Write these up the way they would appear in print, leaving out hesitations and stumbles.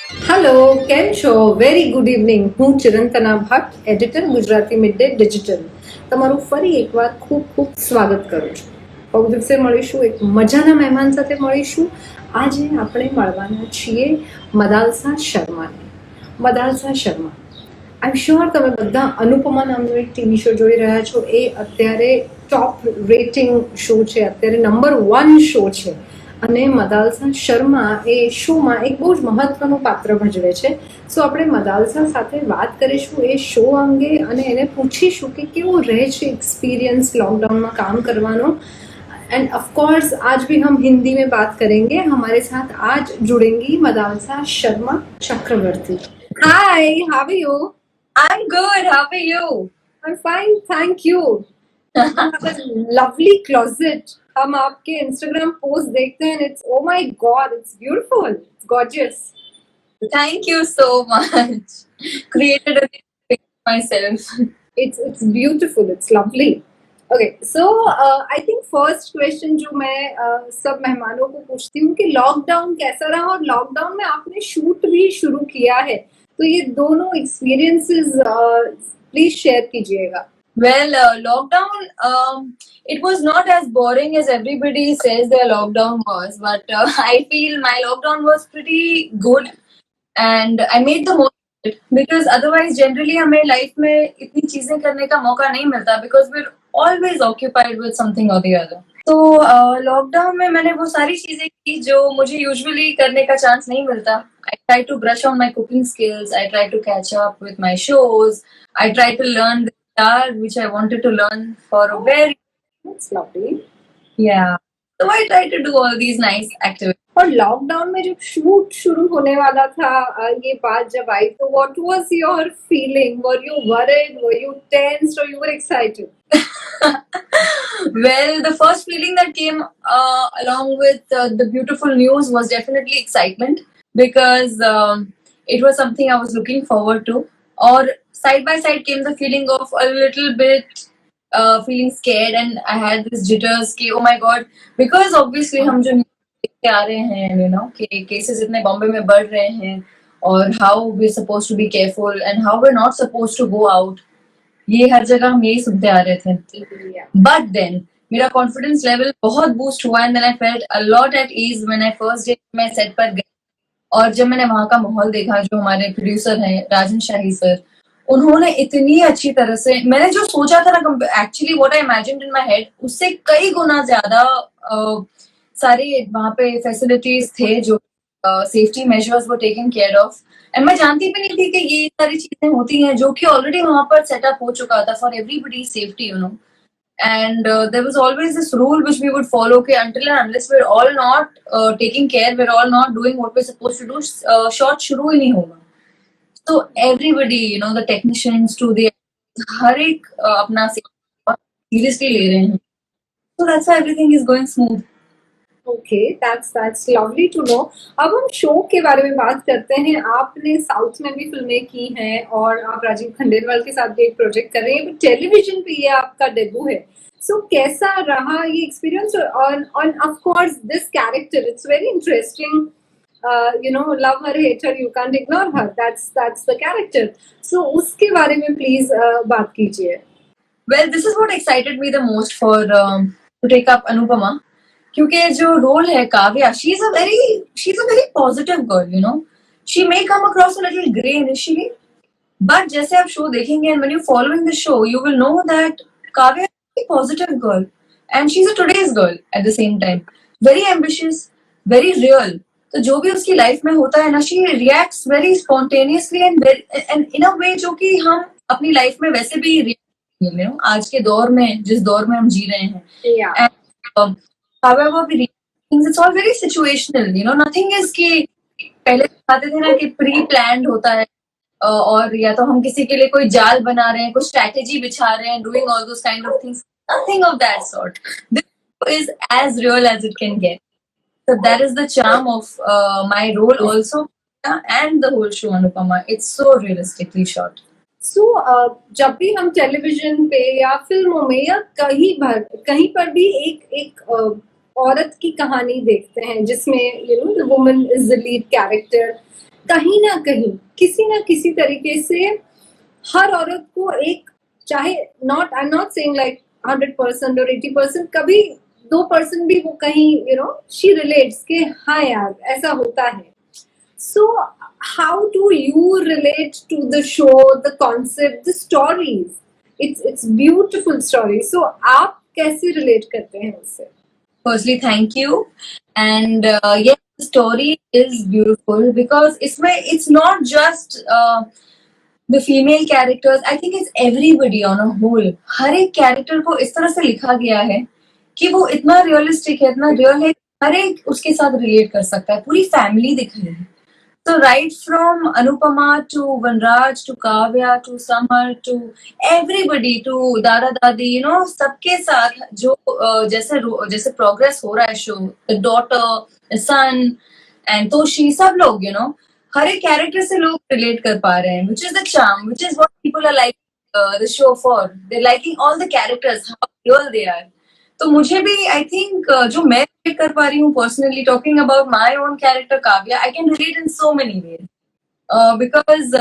Hello, કેમ છો? Very good evening. હું Chirantana Bhatt, editor Gujarati Mid Day digital. તમારું ફરી એકવાર ખૂબ ખૂબ સ્વાગત કરું છું. બહુ દિવસે મળીશું, એક મજાના મહેમાન સાથે મળીશું. આજે આપણે મળવાના છીએ મદાલસા શર્માને. મદાલસા શર્મા, આઈ એમ શ્યોર તમે બધા અનુપમા નામનો એક ટીવી શો જોઈ રહ્યા છો. એ અત્યારે ટોપ રેટિંગ શો છે, અત્યારે નંબર 1 શો છે. અને મદાલસા શર્મા એ શોમાં એક બહુ જ મહત્વનું પાત્ર ભજવે છે. સો આપણે મદાલસા સાથે વાત કરીશું એ શો અંગે અને એને પૂછીશું કે કેવો રહે છે एक्सपीरियंस लॉकडाउन में काम करवानो. एंड ऑफ कोर्स आज भी हम हिंदी में बात करेंगे. हमारे साथ आज जुड़ेंगी Madalsa Sharma Chakraborty. Hi, how are you? I'm good. How are you? I'm fine, thank you. Lovely closet. हम आपके इंस्टाग्राम पोस्ट देखते हैं. It's oh my God, it's beautiful, it's gorgeous. Thank you so much. Created a picture myself. It's beautiful, it's lovely. Okay, so I think first question जो मैं सब मेहमानों को पूछती हूँ कि लॉकडाउन कैसा रहा, और लॉकडाउन में आपने शूट भी शुरू किया है, तो ये दोनों एक्सपीरियंसेस प्लीज शेयर कीजिएगा. Well, lockdown, it was not as boring as everybody says their lockdown was, but I feel my lockdown was pretty good and I made the most of it because otherwise generally हमें life में इतनी चीजें करने का मौका नहीं मिलता because we're always occupied with something or the other. तो लॉकडाउन में मैंने वो सारी चीजें की जो मुझे यूजुअली करने का चांस नहीं मिलता. I try to brush on my cooking skills. I try to catch up with my shows. I try to learn the guitar, which I wanted to learn for a very. That's lovely. Yeah. So I try to do all these nice activities. और lockdown में जब shoot शुरू होने वाला था, ये बात जब आई, तो what was your feeling? Were you worried, were you tensed, और you were excited? Well, the first feeling that came along with the beautiful news was definitely excitement because it was something I was looking forward to. Or side by side came the feeling of a little bit feeling scared, and I had this jitters कि oh my god, because obviously हम जो देखते आ रहे हैं, you know, कि cases इतने बॉम्बे में बढ़ रहे हैं और how we're supposed to be careful and how we're not supposed to go out. ये हर जगह हम यही सुनते आ रहे थे. बट देन मेरा कॉन्फिडेंस लेवल बहुत बूस्ट हुआ and then I felt a lot at ease when I first day मैं सेट पर गई और जब मैंने वहां का माहौल देखा. जो हमारे प्रोड्यूसर हैं राजन शाही सर, उन्होंने इतनी अच्छी तरह से, मैंने जो सोचा था ना, actually what I imagined in my head, उससे कई गुना ज्यादा सारे वहां पे फैसिलिटीज थे. जो safety measures were taken care of. And मैं जानती भी नहीं थी कि ये सारी चीजें होती हैं जो कि ऑलरेडी वहां पर सेटअप हो चुका था for everybody safety, you know. And there was always this rule which we would follow, okay, until and unless we're all not taking care, we're all not doing what we're supposed to do, shot shuru hi nahi hoga. So everybody, you know, the technicians to the हर एक अपना seriously ले रहे हैं. So that's why everything is going smooth. Okay, that's lovely to know. अब हम show के बारे में बात करते हैं. आपने साउथ में भी फिल्में की हैं और आप राजीव खंडेलवाल के साथ भी एक प्रोजेक्ट कर रहे हैं, बट टेलीविजन पे ये आपका डेब्यू है. सो कैसा रहा ये एक्सपीरियंस? और of course this character, it's very interesting. You know, love her, hate her, you can't ignore her. That's the character. So उसके बारे में प्लीज बात कीजिए. Well, this is what excited me the most for to take up Anupama. क्योंकि जो role है Kavya, she's a very positive girl, you know. She may come across a little grey initially, but जैसे आप show देखेंगे and when you're following the show, you will know that Kavya is a positive girl and she's a today's girl at the same time. Very ambitious, very real. तो जो भी उसकी life में होता है ना, she reacts very spontaneously and in a way जो कि हम अपनी लाइफ में वैसे भी you know, आज के दौर में, जिस दौर में हम जी रहे हैं. Yeah. And however we read things, it's all very situational, you know. Nothing is कि पहले दिखाते थे ना कि प्री प्लान्ड होता है और या तो हम किसी के लिए कोई जाल बना रहे हैं, कोई स्ट्रैटेजी बिछा रहे हैं, doing all those kind of things. Nothing of that sort. This is as real as it can get. So that is the charm of my role also, and the whole show Anupama. It's so realistically shot. सो जब भी हम television पे या फिल्मों में या कहीं पर भी एक औरत की कहानी देखते हैं जिसमें you know the woman is the lead character, कहीं ना कहीं किसी ना किसी तरीके से हर औरत को एक, चाहे not, I am not saying like 100% और 80%, कभी 2% भी वो कहीं शी रिलेट्स के हाँ यार ऐसा होता है. So how do you relate to the show, the concept, the stories? It's beautiful story. So आप कैसे रिलेट करते हैं उससे? Firstly, thank you. And yes, the story is beautiful because it's not just the female characters. I think it's everybody on a whole. हर एक character को इस तरह से लिखा गया है कि वो इतना realistic है, इतना real है, हर एक उसके साथ relate कर सकता है. पूरी family दिख रही है. So right from Anupama to Vanraj to Kavya to Samar to everybody to Dada Dadi, सबके साथ जो जैसे progress हो रहा है show, the daughter, the son and Toshi, सब लोग हर एक character से लोग relate कर पा रहे हैं, which is the charm, which is what people are liking the show for. They're liking all the characters, how real they are. तो मुझे भी आई थिंक जो मैं relate कर पा रही हूँ personally, talking about my own character Kavya, I can relate in so many ways because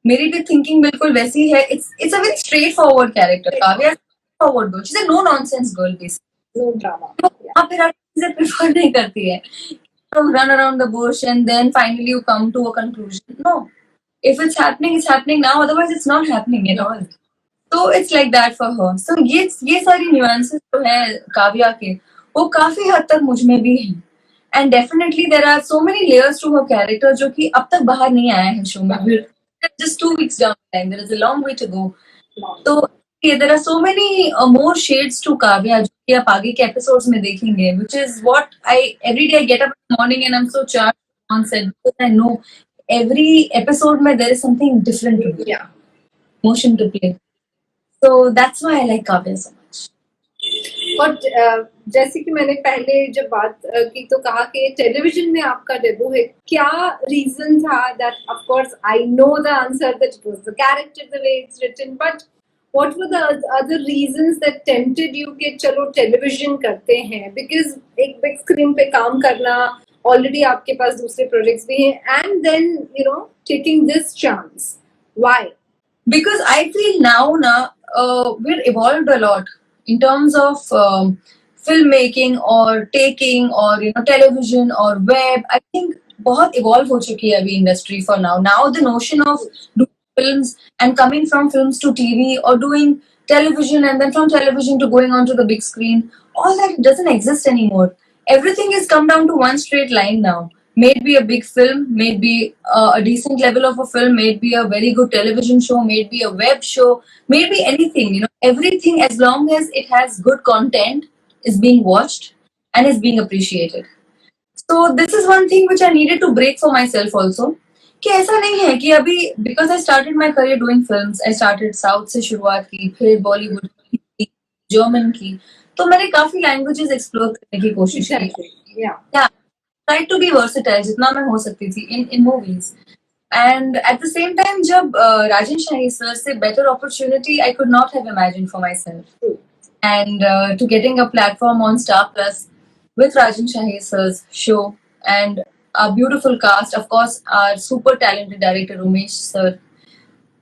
मेरी भी थिंकिंग बिल्कुल वैसी है. It's a very straight forward character. Kavya forward girl, she is a no nonsense girl basically. No drama. वहाँ पे चीजें prefer नहीं करती है. Run around the bush and then finally you come to a conclusion. No, if it's happening now. Otherwise, it's not happening at all. So it's like that for her. So ये सारी nuances जो है काव्या के, वो काफी हद तक मुझ में भी हैं. And definitely there are so many layers to her character जो कि अब तक बाहर नहीं आया है शो में. We're just 2 weeks down the line. There is a long way to go. तो there are so many more shades to Kavya जो कि आप आगे के episodes में देखेंगे. Which is what every day I get up in the morning and I'm so charged on set because I know every episode में there is something different to do. Yeah. Motion to play. So that's why I like Kavya so much. और जैसे कि मैंने पहले जब बात की तो कहा कि टेलीविजन में आपका डेब्यू है. क्या रीजन था? That of course I know the answer, that it was the character, the way it's written, but what were the other reasons that tempted you कि चलो टेलीविजन करते हैं? बिकॉज एक बिग स्क्रीन पे काम करना, ऑलरेडी आपके पास दूसरे प्रोजेक्ट्स भी हैं, and then taking this chance, why? Because I feel now we're evolved a lot in terms of filmmaking or taking or television or web. I think बहुत evolve हो चुकी है अभी industry for now. Now the notion of doing films and coming from films to TV or doing television and then from television to going on to the big screen, all that doesn't exist anymore. Everything has come down to one straight line now. May it be a big film, may it be a decent level of a film, may it be a very good television show, may it be a web show, may it be anything, everything as long as it has good content is being watched and is being appreciated. So this is one thing which I needed to break for myself also. कि ऐसा नहीं है कि अभी because I started my career doing films, I started South से शुरुआत की, फिर Bollywood की, German की, तो मैंने काफी languages explore करने की कोशिश की. Yeah. Tried to be versatile जितना मैं हो सकती थी in movies. And at the same time जब राजन शाही sir से better opportunity I could not have imagined for myself. And to getting a platform on Star Plus with Rajan Shahi sir's show and a beautiful cast, of course our super talented director Umesh sir.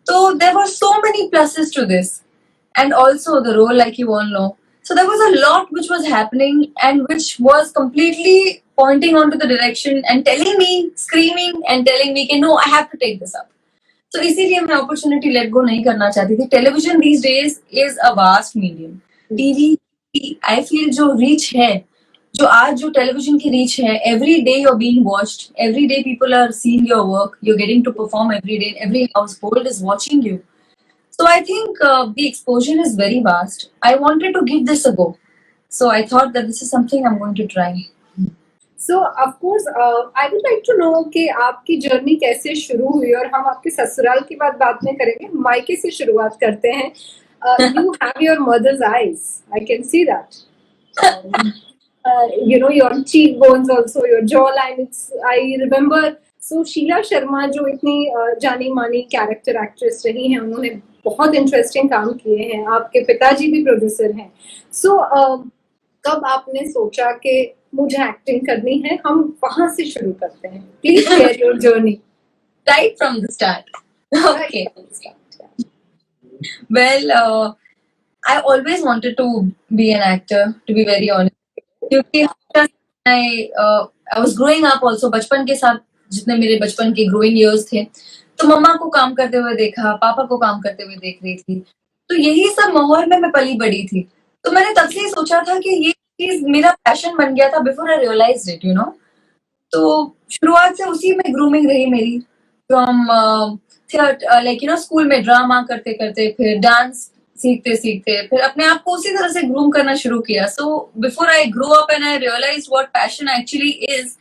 So there were so many pluses to this, and also the role, like you all know. So there was a lot which was happening and which was completely pointing onto the direction and telling me, screaming and telling me कि no, I have to take this up. So इसीलिए मैं opportunity let go नहीं करना चाहती थी. Television these days is a vast medium. TV की I feel जो reach है, जो आज जो television की reach है, every day you're being watched, every day people are seeing your work, you're getting to perform every day, every household is watching you. So I think the exposure is very vast. I wanted to give this a go. So I thought that this is something I'm going to try. So of course, I would like to know कि आपकी journey कैसे शुरू हुई, और हम आपके ससुराल की बात में करेंगे. मायके से शुरुआत करते हैं. You have your mother's eyes. I can see that. Your cheekbones also, your jawline. I remember. So Sheila Sharma जो इतनी जानी मानी कैरेक्टर एक्ट्रेस रही हैं, उन्होंने बहुत इंटरेस्टिंग काम किए हैं. आपके पिताजी भी प्रोड्यूसर हैं. So कब आपने सोचा कि मुझे एक्टिंग करनी है? हम वहां से शुरू करते हैं. Please share your journey. right from the start. Okay. Well, I always wanted to be an actor, to be very honest. क्योंकि I was growing up also, बचपन के साथ जितने मेरे बचपन के growing years थे, तो मम्मा को काम करते हुए देखा, पापा को काम करते हुए देख रही थी, तो यही सब माहौल में मैं पली बड़ी थी. तो मैंने तब से ही सोचा था कि ये चीज मेरा पैशन बन गया था before I realized it, you know. तो शुरुआत से उसी में ग्रूमिंग रही मेरी, from like you know school में ड्रामा करते करते, फिर डांस सीखते सीखते, फिर अपने आप को उसी तरह से ग्रूम करना शुरू किया. So before I grow up and I realise what passion actually is,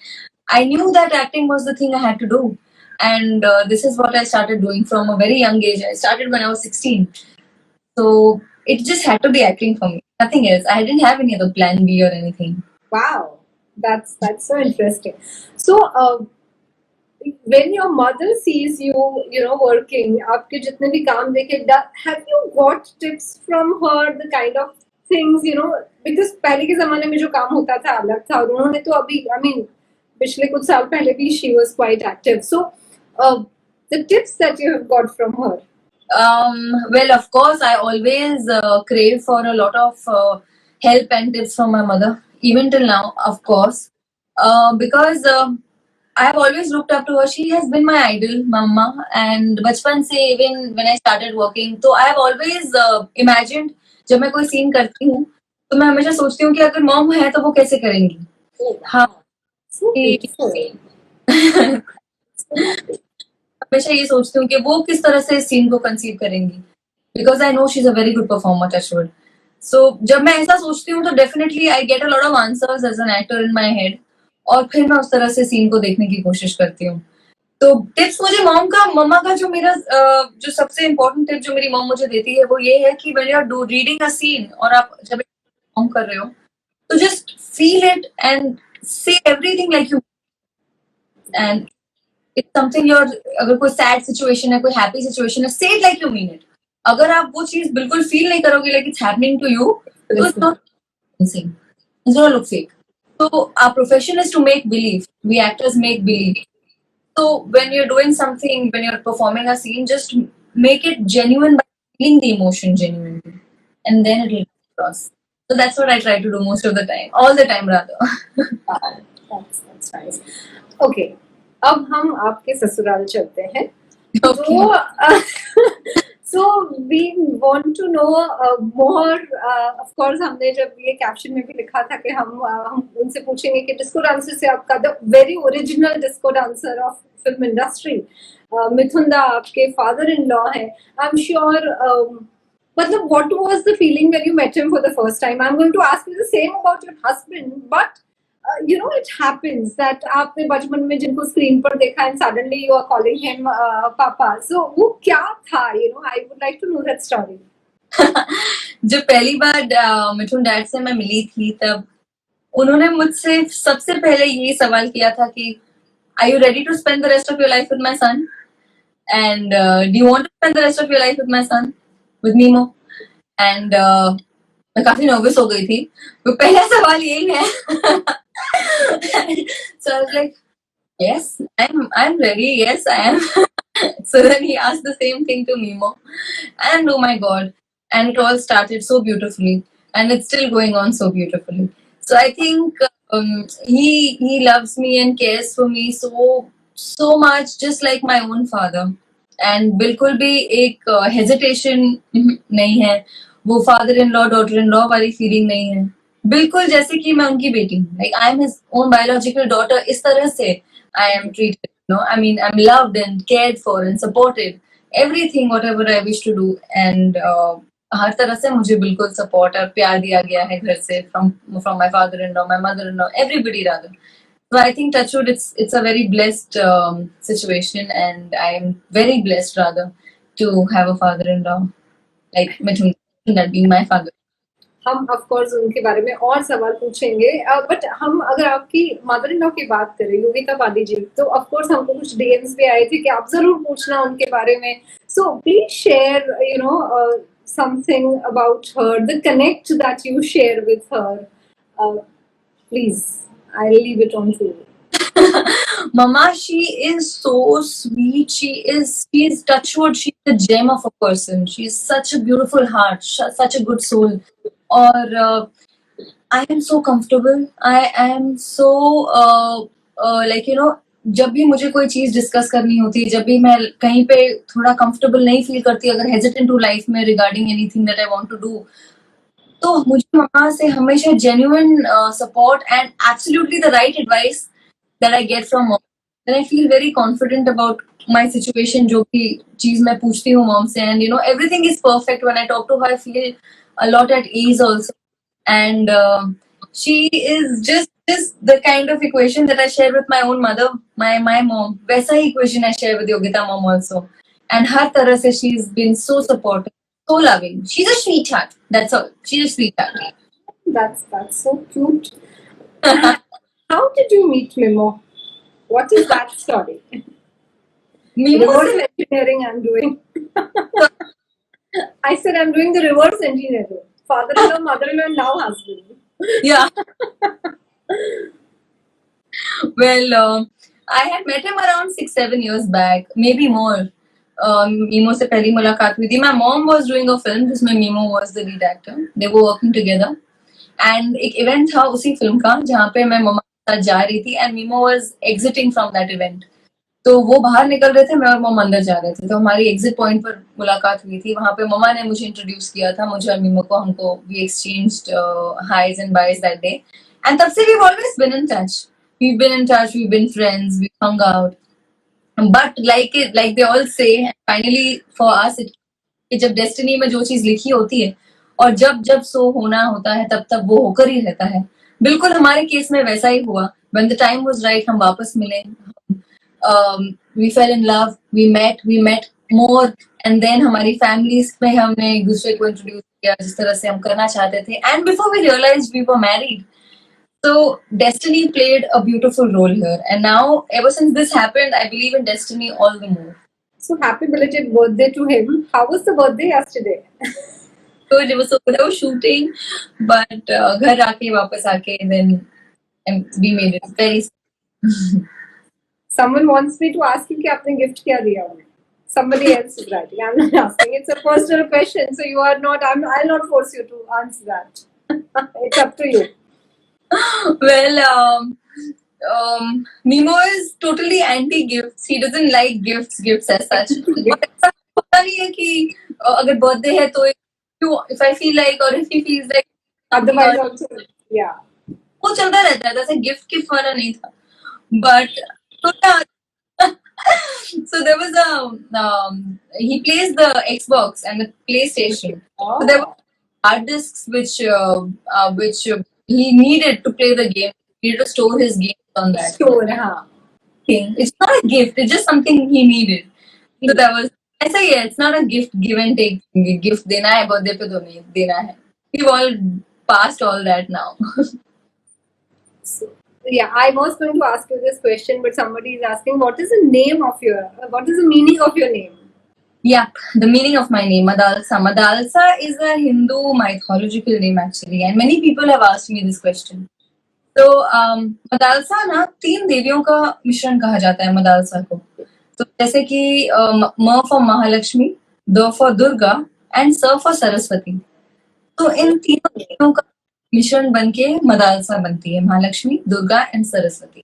I knew that acting was the thing I had to do. And this is what I started doing from a very young age. I started when I was 16. So it just had to be acting for me. Nothing else. I didn't have any other plan B or anything. Wow, that's so interesting. So, when your mother sees you, you know, working, आपके जितने भी काम देखे, have you got tips from her, the kind of things, you know, because पहले के जमाने में जो काम होता था अलग था, और उन्होंने तो अभी, I mean, पिछले कुछ साल पहले भी she was quite active. So, the tips that you have got from her. Well, of course, I always crave for a lot of help and tips from my mother, even till now, of course, because I have always looked up to her. She has been my idol, mama, and बचपन से even when I started working, तो I have always imagined जब मैं कोई scene करती हूँ, तो मैं हमेशा सोचती हूँ कि अगर मॉम है तो वो कैसे करेंगी. हाँ. So beautiful. हमेशा ये सोचती हूँ कि वो किस तरह से इस सीन को कंसीव करेंगी, because I know she is a very good performer, touchwood. So जब मैं ऐसा सोचती हूँ तो definitely I get a lot of answers as an actor in my head, और फिर मैं उस तरह से सीन को देखने की कोशिश करती हूँ. तो टिप्स मुझे मम्मा का जो मेरा जो सबसे इम्पोर्टेंट टिप जो मेरी मॉम मुझे देती है वो ये है कि when you are reading a scene, और आप जब परफॉर्म कर रहे हो, तो just feel it and say everything like you. And it's something your, अगर कोई सैड सिचुएशन है, कोई हैप्पी सिचुएशन है, say it like you mean it. अगर आप वो चीज बिल्कुल फील नहीं करोगे like it's happening to you, तो it's not convincing, it's gonna look fake. So our profession is to make believe. We actors make believe. So when you're doing something, when you're performing a scene, just make it genuine by feeling the emotion genuinely, and then it will cross. So that's what I try to do most of the time, all the time rather. That's nice. Okay, अब हम आपके ससुराल चलते हैं. Okay. So we want to know more. Of course, हमने जब ये caption में भी लिखा था कि हम उनसे पूछेंगे कि डिस्को डांसर से आपका the very original disco dancer of film industry Mithun da आपके फादर इन लॉ है. आई एम श्योर, मतलब what was the feeling when you met him for the first time? I'm going to ask you the same about your husband, but you know, it happens that आपने बचपन में जिनको screen पर देखा and suddenly you are calling him पापा. So वो क्या था? You know, I would like to know that story. जब पहली बार मिथुन डैड से मैं मिली थी, तब उन्होंने मुझसे सबसे पहले यही सवाल किया था कि are you ready to spend the rest of your life with my son? And do you want to spend the rest of your life with my son, with Nemo? And मैं काफी नर्वस हो गई थी, तो पहला सवाल यही है. So I was like, yes, I'm ready. Yes, I am. So then he asked the same thing to Nemo, and oh my god, and it all started so beautifully, and it's still going on so beautifully. So I think he loves me and cares for me so much, just like my own father. And बिल्कुल भी एक hesitation नहीं है, वो father in law daughter in law वाली feeling नहीं है, बिल्कुल जैसे कि मैं उनकी बेटी हूँ. Like I am his own biological daughter. इस तरह से I am treated, no, I mean I am loved and cared for and supported, everything whatever I wish to do. And हर तरह से मुझे बिल्कुल सपोर्ट और प्यार दिया गया है घर से, from my father in law, my mother in law, everybody rather. So I think touchwood, it's a very blessed situation, and I am very blessed rather to have a father-in-law like Mithun, that being my father. हम of course उनके बारे में और सवाल पूछेंगे, but हम अगर आपकी मदर इन लॉ की बात करें, योगिता पाली जी, तो ऑफ कोर्स हमको कुछ डीएम्स भी आए थे कि आप जरूर पूछना उनके बारे में. So please share, you know, something about her, the connect that you share with her. Please, I leave it on to you. Mama, she is so sweet. She's touchwood. She's a gem of a person. She's such a beautiful heart, such a good soul. और I am so comfortable. I am so like you know, जब भी मुझे कोई चीज discuss करनी होती है, जब भी मैं कहीं पे थोड़ा कंफर्टेबल नहीं फील करती, अगर हेजिटेंट टू लाइफ में regarding anything that I want to do, तो मुझे वहां से हमेशा genuine support and absolutely the right advice that I get from mom. Then I feel very confident about my situation. जो भी चीज मैं पूछती हूँ मॉम से, and you know everything is perfect when I talk to her. I feel a lot at ease also. And she is just the kind of equation that I share with my own mother, my mom. वैसा ही equation I share with Yogita mom also. And हर तरह से she's been so supportive, so loving. She's a sweetheart. That's all. She's a sweetheart. That's so cute. How did you meet Mimo? What is that story? Mimo Reverse engineering I'm doing. I said I'm doing the reverse engineering. Father-in-law, mother-in-law, and now husband. yeah. Well, I had met him around 6-7 years back, maybe more. Mimo से पहली मुलाकात हुई थी. My mom was doing a film जिसमें Mimo was the lead actor. They were working together. And एक event था उसी film का जहाँ पे मैं मम्मा के साथ जा रही थी, and Mimo was exiting from that event. तो वो बाहर निकल रहे थे, मैं और मम्मा अंदर जा रहे थे. तो हमारी एग्जिट पॉइंट पर मुलाकात हुई थी. वहां पे मम्मा ने मुझे इंट्रोड्यूस किया था, मुझे और मीमो को. हमको we exchanged hi's and byes that day, and तब से we always been in touch. We've been in touch, we've been friends, we hung out. But like they all say, finally for us, कि जब destiny में जो चीज लिखी होती है और जब जब सो होना होता है तब तब वो होकर ही रहता है. बिल्कुल हमारे केस में वैसा ही हुआ. When the time was right, हम वापस मिले. We fell in love, we met more, and then हमारी families में हमने एक दूसरे को introduce किया जिस तरह से हम करना चाहते थे. And before we realized, we were married. So destiny played a beautiful role here, and now ever since this happened, I believe in destiny all the more. So happy belated birthday to him. How was the birthday yesterday? So it was shooting, but घर आके वापस आके then we made it very. Someone wants me to ask you कि आपने gift क्या दिया उन्हें? Somebody else is writing. I'm not asking. It's a personal question, so you are not. I'll not force you to answer that. It's up to you. Well, Nemo is totally anti-gifts. He doesn't like gifts as such. पता नहीं है कि अगर birthday है तो if I feel like or if he feels like Otherwise also, yeah. वो चलता रहता है. जैसे gift वाला नहीं था. But so there was he plays the Xbox and the PlayStation. Oh. So there were hard disks which he needed to play the game. He needed to store his games on that. Sure, हाँ. Thing. It's not a gift. It's just something he needed. So that was. ऐसा ही है. It's not a gift, give and take. Gift देना है birthday पे तो नहीं देना है. We've all passed all that now. So, yeah, I was going to ask you this question, but somebody is asking, what is the meaning of your name? Yeah, the meaning of my name, Madalsa. Madalsa is a Hindu mythological name actually, and many people have asked me this question. So, Madalsa ना 3 देवियों का मिश्रण कहा जाता है Madalsa को. तो जैसे कि म for Mahalakshmi, the for Durga, and स for सरस्वती. तो इन तीनों देवियों का मिश्रण बनके मदालसा बनती है. Mahalakshmi, Durga and Saraswati.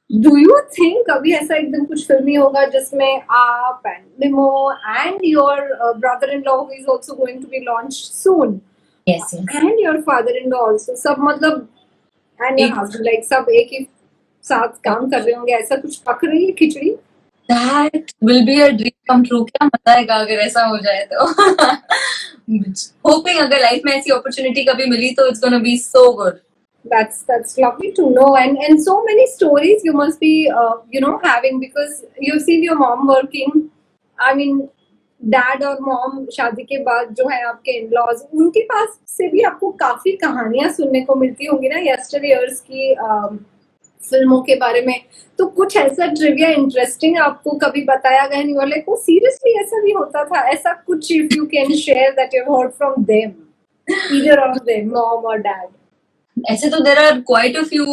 Do you think कभी ऐसा एकदम कुछ फिल्मी होगा जिसमें आप and Nemo and your brother-in-law who is also going to be launched soon? Yes. And your father-in-law also. सब मतलब and your husband like सब एक ही साथ काम कर रहे होंगे. ऐसा कुछ पक रही है खिचड़ी? That will be a dream come true. क्या मजा आएगा अगर ऐसा हो जाए तो. Hoping अगर लाइफ में ऐसी opportunity कभी मिली तो it's gonna be so good. That's lovely to know, and so many stories you must be having, because you've seen your mom working. I mean, dad और mom शादी के बाद जो है आपके in-laws, उनके पास से भी आपको काफी कहानियां सुनने को मिलती होंगी ना yesteryears की फिल्मों के बारे में. तो कुछ ऐसा ट्रिविया इंटरेस्टिंग आपको कभी बताया गया नहीं वाले को? सीरियसली ऐसा भी होता था? ऐसा कुछ if you can share that you've heard from them, either of them, mom or dad. ऐसे तो there are quite a few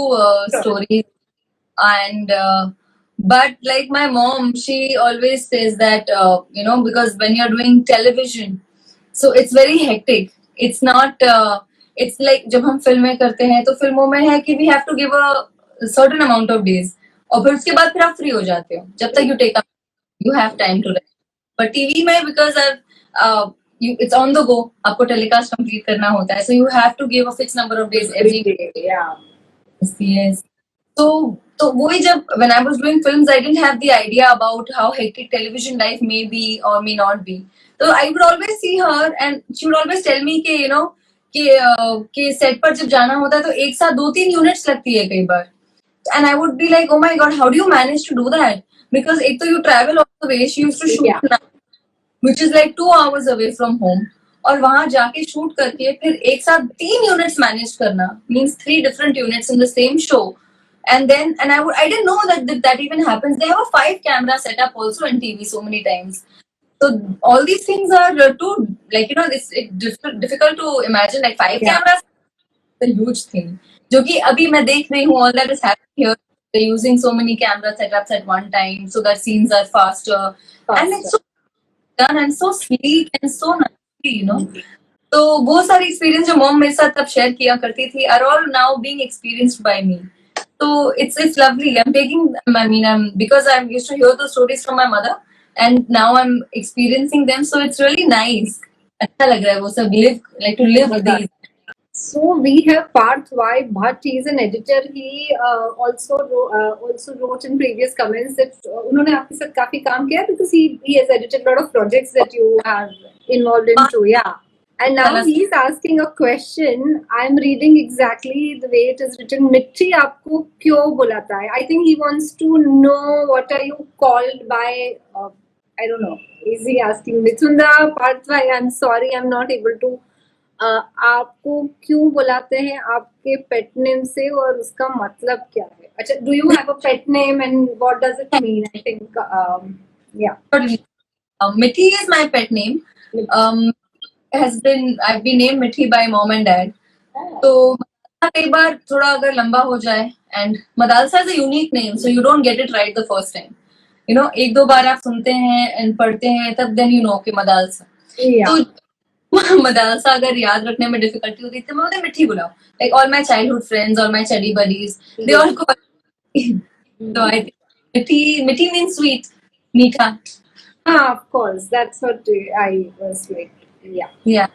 stories, and But like my mom, she always says that because when you're doing television, so it's very hectic. It's not. It's like जब हम फिल्में करते हैं तो फिल्मों में है कि we have to give a certain amount of days और फिर उसके बाद फिर आप फ्री हो जाते हो जब तक you take up you have time to rest. But TV में because it's on the go आपको टेलीकास्ट कंप्लीट करना होता है so you have to give a fixed number of days every day. Yeah. Yes. So वही जब when I was doing films, I didn't have the idea about how hectic television life may be or may not be. So I would always see her and she would always tell me कि कि set पर जब जाना होता है तो एक साथ 2-3 यूनिट्स लगती है कई बार. And I would be like, oh my god, how do you manage to do that? Because एक तो you travel all the way. She used to shoot Yeah. which is like 2 hours away from home. और वहां जाके shoot करके फिर एक साथ 3 units manage करना means 3 different units in the same show. And I didn't know that even happens. They have a 5 camera setup also in TV so many times. So all these things are too like it's difficult to imagine like 5 Yeah. cameras. A huge thing. जो कि अभी मैं देख रही हूँ all that is happening here. They're using so many camera setups at one time so that scenes are faster. And it's so done and so sleek and so nicely. तो वो सारे एक्सपीरियंस जो मॉम मेरे साथ तब share किया करती थी are all now being experienced by me. So it's lovely. I'm taking. I mean, because I'm used to hear the stories from my mother, and now I'm experiencing them. So it's really nice. अच्छा लग रहा है वो सब live these. So we have Parth Y Bhatt. He is an editor. He also wrote in previous comments that उन्होंने आपके साथ काफी काम किया because he has edited a lot of projects that you have involved into. Yeah. And now he's asking a question. I'm reading exactly the way it is written. मिट्टी आपको क्यों बुलाता है? I think he wants to know what are you called by. I don't know. Is he asking Mithunda Parth Y? I'm sorry, I'm not able to. आपको क्यों बुलाते हैं आपके पेट नेम से और उसका मतलब क्या है? अच्छा, do you have a pet name and what does it mean? I think या Mithi is my pet name. I've been named Mithi by mom and dad. तो कई बार थोड़ा अगर लंबा हो जाए and Madalsa is a unique name so you don't get it right the first time. एक दो बार आप सुनते हैं and पढ़ते हैं तब then you know कि Madalsa. Yeah. तो मदालसा अगर याद रखने में डिफिकल्टी होती थी मैं उन्हें मिठी बुलाऊं. Like all my childhood friends, all my study buddies, they all call me. So I think mithi means sweet, meetha. Of course, that's what I was like. Yeah. Yeah.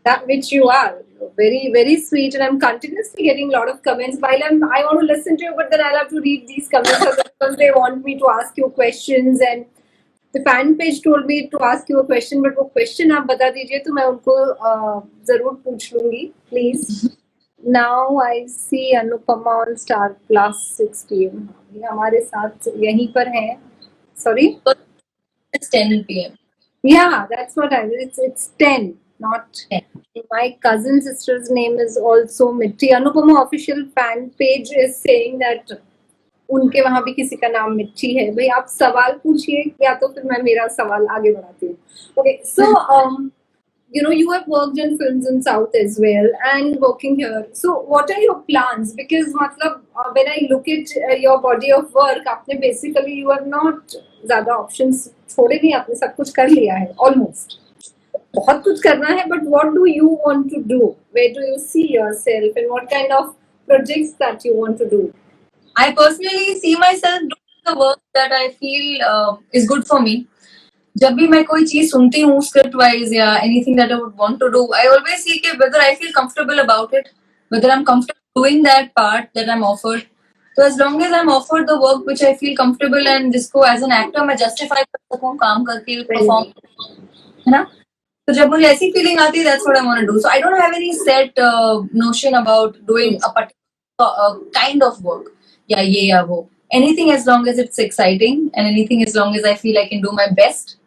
That which you are. Very, very sweet. And I'm continuously getting a lot of comments. While I want to listen to you, but then I'll have to read these comments because they want me to ask you questions. And the fan page told me to ask you a question, but वो question आप बता दीजिए तो मैं उनको जरूर पूछ लूंगी. Please. Now I see Anupama on Star Plus 6 PM. ये हमारे साथ यहीं पर हैं. Sorry. It's 10 p.m. Yeah, that's what it's 10, not 10. My cousin sister's name is also Mitti. Anupama official fan page is saying that उनके वहां भी किसी का नाम मिट्टी है. भाई आप सवाल पूछिए या तो फिर मैं मेरा सवाल आगे बढ़ाती हूँ. Okay, so you have worked in films in South as well and working here. So what are your plans? Because मतलब when I look at your body of work, आपने basically you have not ज़्यादा options छोड़े नहीं, आपने सब कुछ कर लिया है almost. बहुत कुछ करना है, but what do you want to do? Where do you see yourself and what kind of projects that you want to do? I personally see myself doing the work that I feel is good for me. जब भी मैं कोई चीज सुनती हूँ script wise या anything that I would want to do, I always see कि whether I feel comfortable about it, whether I'm comfortable doing that part that I'm offered. So as long as I'm offered the work which I feel comfortable and जिसको as an actor मैं justify कर सकूँ काम करके perform, है ना? तो जब मुझे ऐसी feeling आती है, that's what I want to do. So I don't have any set notion about doing a particular kind of work. या ये या वो. Anything as long as it's exciting and anything as long as I feel I can do my best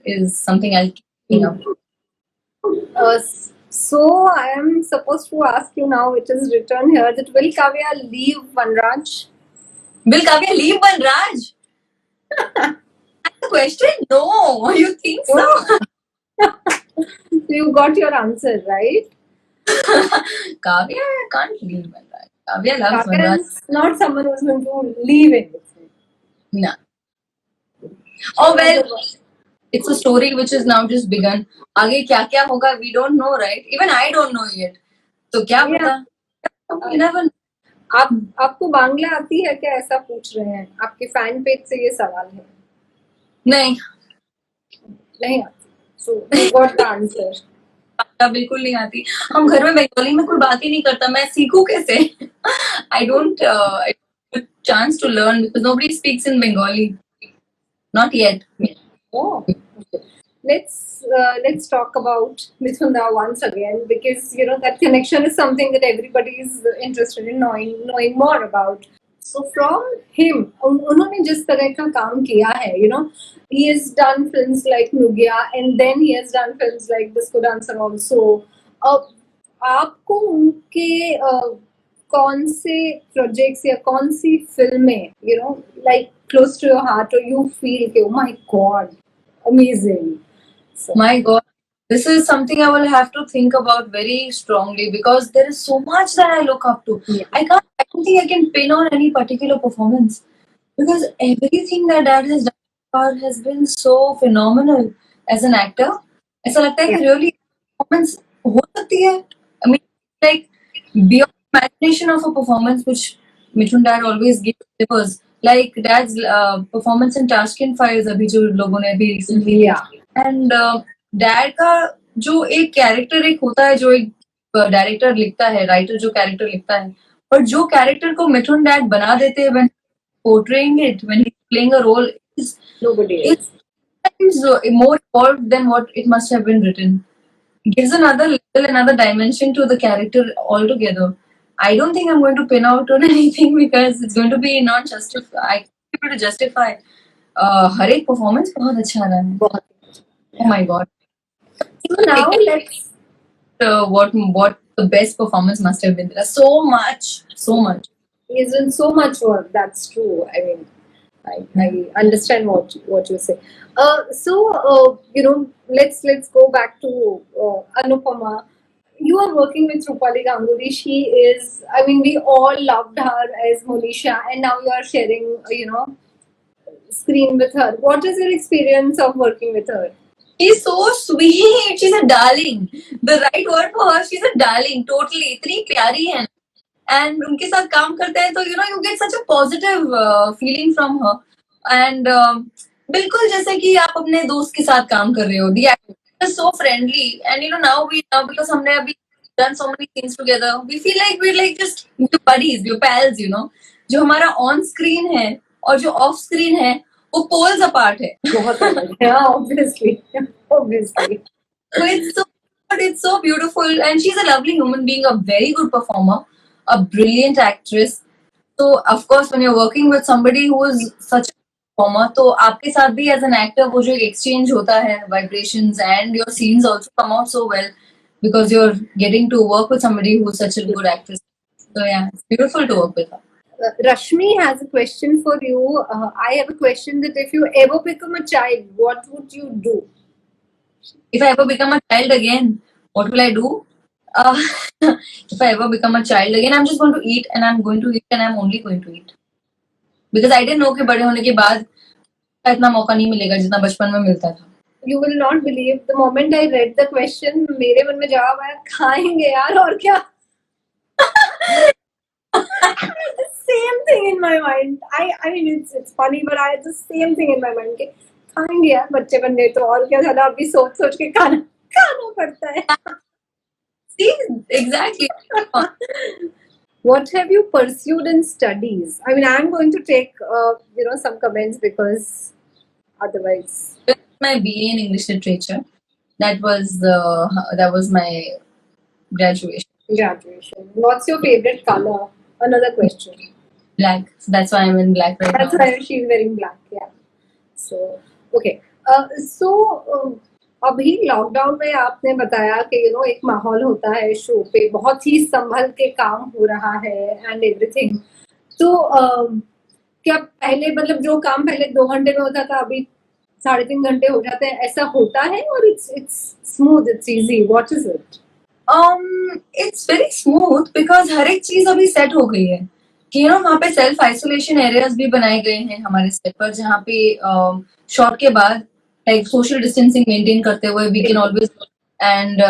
is something I'll keep up. So I am supposed to ask you now, it is written here that will Kavya leave Vanraj? Will Kavya leave Vanraj? That's the question? No, you think so? So you got your answer, right? Kavya can't leave Vanraj. Kavya loves Kavya Vanraj. is not someone who's going to leave anything. Nah. Oh well, it's a story which is now just begun. आगे क्या क्या होगा we don't know, right? Even I don't know yet. तो क्या Yeah. पता? You never know. आपको बांग्ला आती है क्या, ऐसा पूछ रहे हैं आपके फैन पेज से, ये सवाल है। नहीं, नहीं आती, so you got the answer. बिल्कुल नहीं आती। हम घर में बंगाली में कोई बात ही नहीं करता, मैं सीखूं कैसे? I don't get chance to learn because nobody speaks in Bengali. Not yet. Oh, okay. Let's talk about Mithunda once again, because you know that connection is something that everybody is interested in knowing more about. So from him, उन्होंने जिस तरह का काम किया है, you know, he has done films like Nugya, and then he has done films like Disco Dancer also. आपको उनके कौन से प्रोजेक्ट्स या कौन सी फिल्में, you know, like close to your heart, or you feel कि oh my god, amazing? So, My God, this is something I will have to think about very strongly because there is so much that I look up to. Yeah. I don't think I can pin on any particular performance because everything that Dad has done has been so phenomenal as an actor. ऐसा लगता है कि really performance हो सकती है. I mean, like beyond imagination of a performance which Mithun Dad always gives us. Like Dad's performance in Tashkent Files अभी जो लोगों ने अभी recently yeah. एंड डैड का जो एक कैरेक्टर एक होता है, जो एक डायरेक्टर लिखता है, राइटर जो कैरेक्टर लिखता है, और जो कैरेक्टर को मिथुन डैड बना देते हैं when portraying it, when he playing a role, Nobody it's more evolved than what it must have been written. Gives another level, another dimension to the character altogether. I don't think I'm going to pin out on anything because it's going to be not justify. I can't be able to justify. हर एक performance बहुत अच्छा रहा है. बहुत. Oh my god. So now let's What the best performance must have been. There's so much. He's done so much work. That's true. I mean, I understand what you say. So you know, let's go back to Anupama. You are working with Rupali Ganguly. She is, I mean, we all loved her as Monisha, and now you are sharing, you know, screen with her. What is your experience of working with her? She's so sweet. She's a darling. The right word for her, she's a darling. Totally. इतनी प्यारी है. And उनके साथ काम करते हैं तो you know you get such a positive feeling from her. And बिल्कुल जैसे कि आप अपने दोस्त के साथ काम कर रहे हो. The actor is so friendly. And you know now because हमने अभी done so many things together, we feel like we're like just buddies, we're pals, you know. जो हमारा on screen है और जो off screen है वो poles apart है. बहुत अलग. Yeah, obviously. So it's so beautiful, and she's a lovely human being, a very good performer, a brilliant actress. So of course, when you're working with somebody who is such a performer, तो आपके साथ भी as an actor वो जो exchange होता है, vibrations, and your scenes also come out so well because you're getting to work with somebody who's such a good actress. So yeah, it's beautiful to work with her. Rashmi has a question for you. I have a question that if you ever become a child, what would you do? If I ever become a child again, what will I do? If I ever become a child again, I'm just going to eat, and I'm going to eat, and I'm only going to eat. Because I didn't know कि बड़े होने के बाद इतना मौका नहीं मिलेगा जितना बचपन में मिलता था. You will not believe the moment I read the question, मेरे मन में जवाब आया, खाएंगे यार और क्या. The same thing in my mind. I mean it's funny, but I had the same thing in my mind कि खाएंगे यार, बच्चे बन गए तो और क्या झाला, अभी सोच के खाना पड़ता है. See, exactly. What have you pursued in studies? I mean, I'm going to take you know, some comments because otherwise. My BA in English literature. That was my graduation. Graduation. What's your favorite color? Another question. Black. So that's why I'm in black right That's now. why she's wearing black. Yeah. So okay. अभी lockdown में आपने बताया कि you know एक माहौल होता है show पे, बहुत ही संभल के काम हो रहा है एंड एवरीथिंग. तो क्या पहले, मतलब जो काम पहले 2 घंटे में होता था अभी 3.5 घंटे हो जाते हैं, ऐसा होता है? और it's smooth, it's easy, what is it? It's very smooth because हर एक चीज अभी सेट हो गई है. कि वहाँ पे सेल्फ आइसोलेशन एरियाज भी बनाए गए हैं हमारे सेट पर, जहाँ पे शॉट के बाद लाइक सोशल डिस्टेंसिंग मेंटेन करते हुए we can always and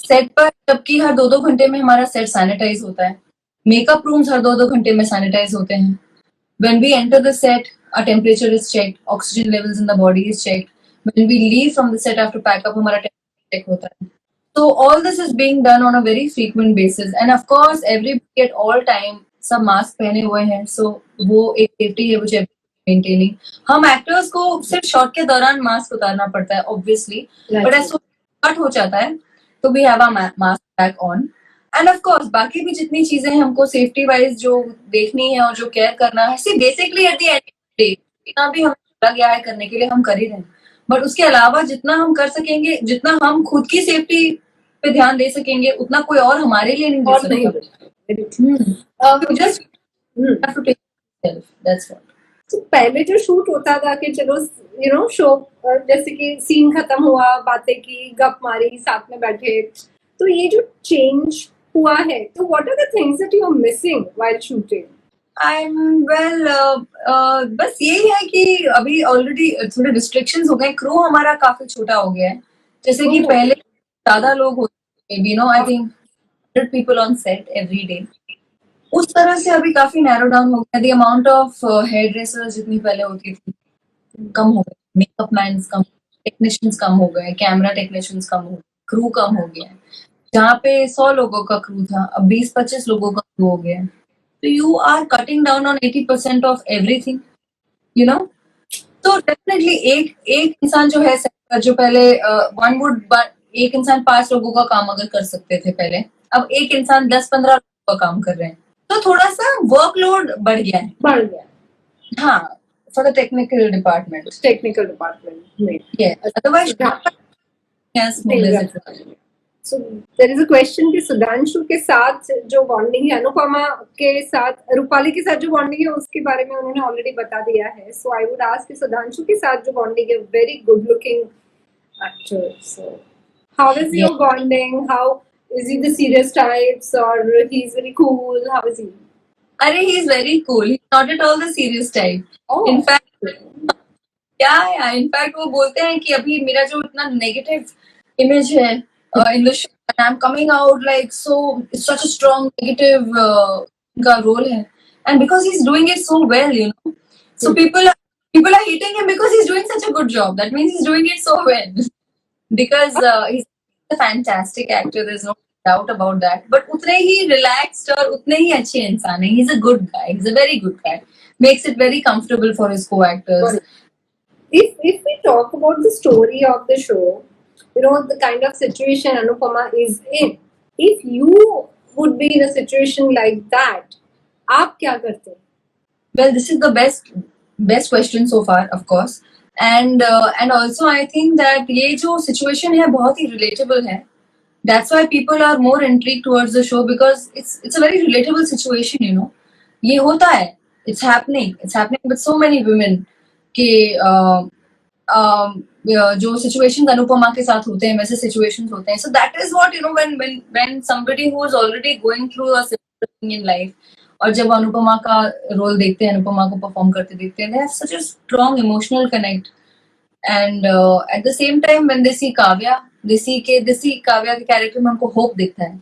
set पर, जबकि हर 2-2 घंटे में हमारा सेट सैनिटाइज होता है, मेकअप रूम्स हर 2-2 घंटे में सैनिटाइज होते हैं. When we enter the set, our temperature is checked, oxygen levels in the body is checked. When we leave from the set after pack up, हमारा temperature check होता है. So all this is being done on a very frequent basis, and of course everybody at all time सब mask पहने हुए हैं, so वो एक safety है which मेंटेनिंग. हम एक्टर्स को सिर्फ शॉट के दौरान मास्क उतारना पड़ता है obviously, but as शॉट हो जाता है तो we have our mask back on. And of course बाकी भी जितनी चीजें हमको सेफ्टी वाइज जो देखनी है और जो केयर करना है, see basically at the end day जितना भी हमें बोला गया है करने के लिए हम कर ही रहे हैं, बट उसके अलावा जितना हम कर सकेंगे, जितना हम खुद की सेफ्टी पे ध्यान दे सकेंगे, उतना कोई और हमारे लिए नहीं दे सकता. Just have to take self, that's what. तो पहले जो शूट होता था कि चलो शो जैसे कि सीन खत्म हुआ, बातें की, गप मारी, साथ में बैठे, तो ये जो चेंज हुआ है, तो what are the things that you are missing while shooting? बस यही है कि अभी ऑलरेडी थोड़े रिस्ट्रिक्शंस हो गए, क्रू हमारा काफी छोटा हो गया है. जैसे कि पहले ज्यादा लोग होते थे, I think 100 people on set every day. उस तरह से अभी काफी नैरो डाउन हो गया. The amount of hair dressers जितनी पहले होती थी कम हो गए, मेकअप मैन्स कम, टेक्नीशियंस कम हो गए, कैमरा टेक्नीशियंस कम हो गए, क्रू कम हो गया है. जहाँ पे 100 लोगों का क्रू था, अब 20-25 लोगों का क्रू हो गया है. So you are cutting down on 80% of everything, you know. तो डेफिनेटली एक इंसान जो है जो पहले एक इंसान 5 लोगों का काम अगर कर सकते थे पहले, अब एक इंसान 10-15 लोगों का काम कर रहे हैं, तो थोड़ा सा वर्कलोड बढ़ गया है. हाँ, फॉर द टेक्निकल डिपार्टमेंट में. Otherwise So there is a question कि सुधांशु के साथ जो बॉन्डिंग है, अनुपमा के साथ, रूपाली के साथ जो बॉन्डिंग है, उसके बारे में उन्होंने ऑलरेडी बता दिया है. सो आई वुड आस्क कि सुधांशु के साथ जो बॉन्डिंग है, very good looking actor, so how is your bonding? How is he the serious types or he's very cool? How is he? अरे he is very cool. He's not at all the serious type. Oh. In fact, in fact वो बोलते हैं कि अभी मेरा जो इतना negative image है in the show, and I'm coming out like so, it's such a strong negative का role है, and because he's doing it so well, you know, so people are hating him because he's doing such a good job. That means he's doing it so well because he's a fantastic actor. There's no doubt about that. But उतने ही relaxed और उतने ही अच्छे इंसान है. He's a good guy. He's a very good guy. Makes it very comfortable for his co-actors. If we talk about the story of the show, you know, the kind of situation Anupama is in, if you would be in a situation like that, आप क्या करते? Well, this is the best question so far, of course. And also I think that ये जो situation है बहुत ही relatable है. That's why people are more intrigued towards the show because it's a very relatable situation, you know. ये होता है, it's happening with so many women कि जो situations अनुपमा के साथ होते हैं वैसे situations होते हैं. So that is what, you know, when somebody who is already going through a similar thing in life, और जब अनुपमा का रोल देखते हैं, अनुपमा को परफॉर्म करते देखते हैं, they have such a strong emotional connect. And at the same time when they see Kavya, they see Kavya के कैरेक्टर में उनको होप दिखता है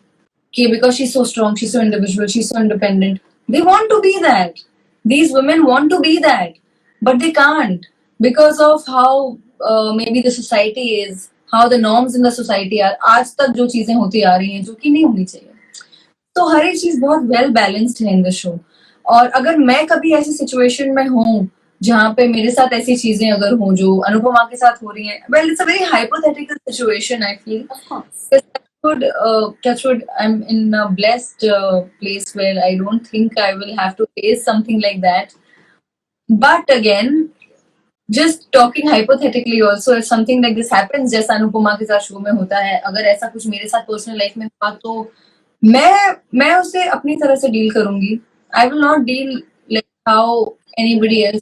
कि because she's so strong, she's so individual, she's so independent, they want to be that. These women want to be that, but they can't because of how maybe the society is, how the norms in the society are. आज तक जो चीजें होती आ रही हैं जो कि नहीं होनी चाहिए. तो हर एक चीज बहुत वेल बैलेंस्ड है इन द शो. और अगर मैं कभी ऐसी सिचुएशन में हूँ जहाँ पे मेरे साथ ऐसी चीजें अगर हों जो अनुपमा के साथ हो रही हैं, well, it's a very hypothetical situation, I feel. Touch wood, I'm in a blessed place where I don't think I will have to face something like that. But again, just talking hypothetically also, if something like this happens, जैसा अनुपमा के साथ show में होता है, अगर ऐसा कुछ मेरे साथ पर्सनल लाइफ में हुआ तो मैं उसे अपनी तरह से डील करूंगी. I will not deal like how anybody else.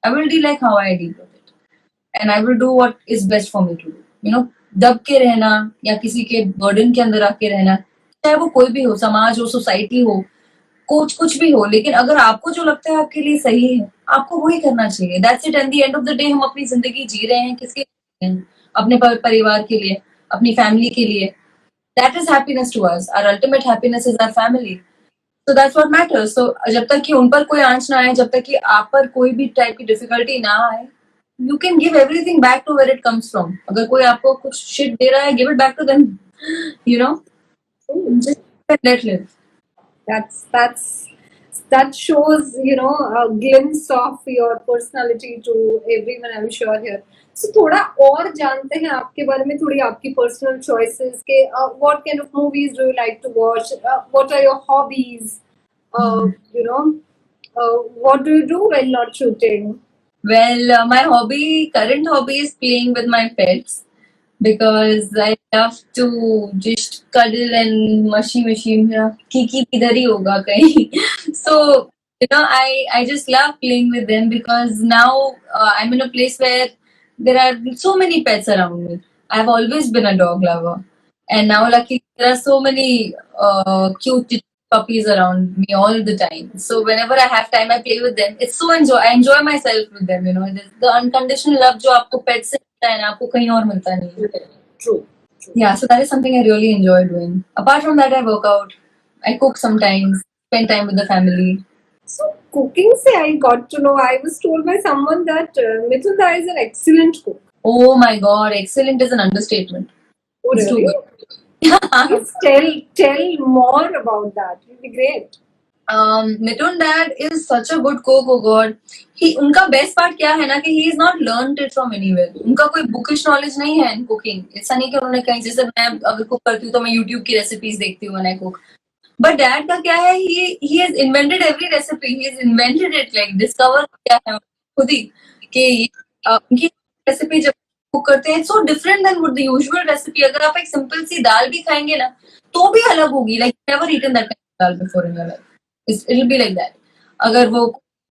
I will deal like how I deal with it, and I will do what is best for me to do. You know, दब के रहना या किसी के burden के अंदर आके रहना, चाहे वो कोई भी हो, समाज हो, सोसाइटी हो, कोच कुछ भी हो, लेकिन अगर आपको जो लगता है आपके लिए सही है, आपको वही करना चाहिए. That's it. Eight the end of the day हम अपनी जिंदगी जी रहे हैं किसके लिए? अपने परिवार के लिए, अपनी फैमिली के लिए. That is happiness to us. Our ultimate happiness is our family. So that's what matters. So जब तक कि उन पर कोई आंच ना आए, जब तक कि आप पर कोई भी टाइप की डिफिकल्टी ना आए, you can give everything back to where it comes from. अगर कोई आपको कुछ shit दे रहा है, give it back to them. You know, just let live. That's that shows, a glimpse of your personality to everyone, I'm sure here. So थोड़ा और जानते हैं आपके बारे में, थोड़ी आपकी personal choices के what kind of movies do you like to watch, what are your hobbies, you know what do you do when not shooting? Well, my current hobby is playing with my pets because I love to just cuddle and mushy. Kiki idhar hi hoga kahin. So I just love playing with them because now I'm in a place where there are so many pets around me. I've always been a dog lover, and now luckily there are so many cute puppies around me all the time. So whenever I have time, I play with them. I enjoy myself with them. The unconditional love जो आपको pet से मिलता है ना, आपको कहीं और मिलता नहीं है. True. Yeah, so that is something I really enjoy doing. Apart from that, I work out. I cook sometimes. Spend time with the family. So cooking se I got to know, I was told by someone that Mithun Da is an excellent cook. Oh my god, excellent is an understatement. Oh, It's too really? good. Please tell more about that. It'll be great. Mithun Dad is such a good cook. Oh god, उनका best part क्या है ना कि he is not learned it from anywhere. उनका कोई bookish knowledge नहीं है in cooking. ऐसा नहीं कि उन्होंने कहीं, जैसे मैं अगर कुक करती हूँ तो मैं यूट्यूब की रेसिपीज देखती हूँ when I cook. But dad का क्या है, he has invented every recipe. He has invented it, like discover किया है खुद ही कि उनकी रेसिपी जब कुक करते हैं so different than what the usual recipe. अगर आप एक सिंपल सी दाल भी खाएंगे ना तो भी अलग होगी. Like never eaten that kind of dal before in your life. It'll be like that. अगर वो